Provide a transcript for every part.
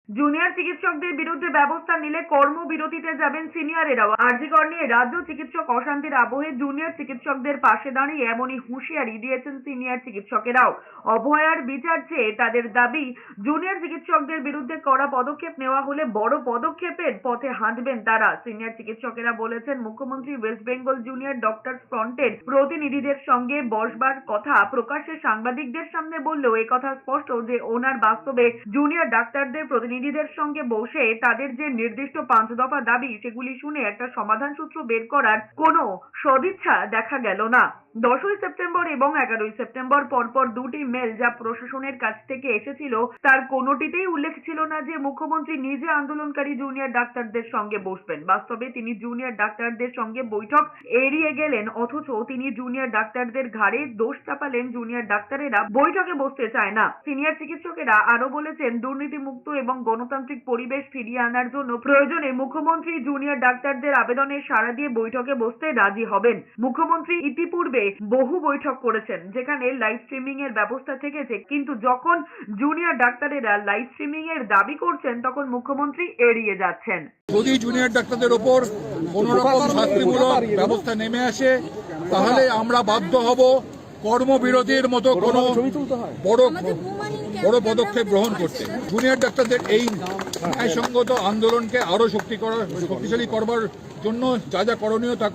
Junior চিকিৎসকদের বিরুদ্ধে ব্যবস্থা নিলে কর্মবিরতিতে যাবেন সিনিয়রেরাও। আরজিকর নিয়ে রাজ্য চিকিৎসক অশান্তির আবহে জুনিয়র চিকিৎসকদের পাশে দাঁড়িয়ে এমনই হুঁশিয়ারি দিয়েছেন সিনিয়র চিকিৎসকেরাও। অভয়ার বিচার চেয়ে তাদের দাবি, জুনিয়র চিকিৎসকদের বিরুদ্ধে কড়া পদক্ষেপ নেওয়া হলে বড় পদক্ষেপের পথে হাঁটবেন তারা। সিনিয়র চিকিৎসকেরা বলেছেন, মুখ্যমন্ত্রী ওয়েস্ট বেঙ্গল জুনিয়র ডক্টরস ফ্রন্টের প্রতিনিধিদের সঙ্গে বসবার কথা প্রকাশ্যে সাংবাদিকদের সামনে বললেও একথা স্পষ্ট যে ওনার বাস্তবে জুনিয়র ডাক্তারদের প্রতিনিধিদের সঙ্গে বসে তাদের যে নির্দিষ্ট 5 দফা দাবি সেগুলি শুনে একটা সমাধান সূত্র বের করার কোনো সদিচ্ছা দেখা গেল না। 10ই সেপ্টেম্বর এবং 11ই সেপ্টেম্বর পরপর দুটি মেল যা প্রশাসনের কাছ থেকে এসেছিল তার কোনোটিতেই উল্লেখ ছিল না যে মুখ্যমন্ত্রী নিজে আন্দোলনকারী জুনিয়র ডাক্তারদের সঙ্গে বসবেন। বাস্তবে তিনি জুনিয়র ডাক্তারদের সঙ্গে বৈঠক এড়িয়ে গেলেন, অথচ তিনি জুনিয়র ডাক্তারদের ঘাড়ে দোষ চাপালেন জুনিয়র ডাক্তারেরা বৈঠকে বসতে চায় না। সিনিয়র চিকিৎসকেরা আরো বলেছেন, দুর্নীতিমুক্ত এবং গণতান্ত্রিক পরিবেশ ফিরিয়ে আনার জন্য প্রয়োজনে মুখ্যমন্ত্রী জুনিয়র ডাক্তারদের আবেদনে সাড়া দিয়ে বৈঠকে বসতে রাজি হবেন। মুখ্যমন্ত্রী ইতিপূর্বে বহু বৈঠক করেছেন যেখানে লাইভ স্ট্রিমিং এর ব্যবস্থা থেকেছে, কিন্তু যখন জুনিয়র ডাক্তারেরা লাইভ স্ট্রিমিং এর দাবি করছেন তখন মুখ্যমন্ত্রী এড়িয়ে যাচ্ছেন। যদি জুনিয়র ডাক্তারদের ওপর কোন রকম শাস্তিমূলক ব্যবস্থা নেমে আসে তাহলে আমরা বাধ্য হব কর্মবিরতির মতো কোনো বড় পদক্ষেপ গ্রহণ করতে। জুনিয়র ডাক্তারদের এই ন্যায়সঙ্গত আন্দোলনকে আরো শক্তিশালী করবার জন্য যা যা করণীয় তা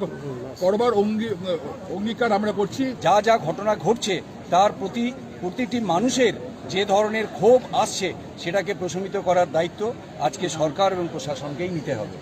করবার অঙ্গীকার আমরা করছি। যা যা ঘটনা ঘটছে তার প্রতিটি মানুষের যে ধরনের ক্ষোভ আসছে সেটাকে প্রশমিত করার দায়িত্ব আজকে সরকার এবং প্রশাসনকেই নিতে হবে।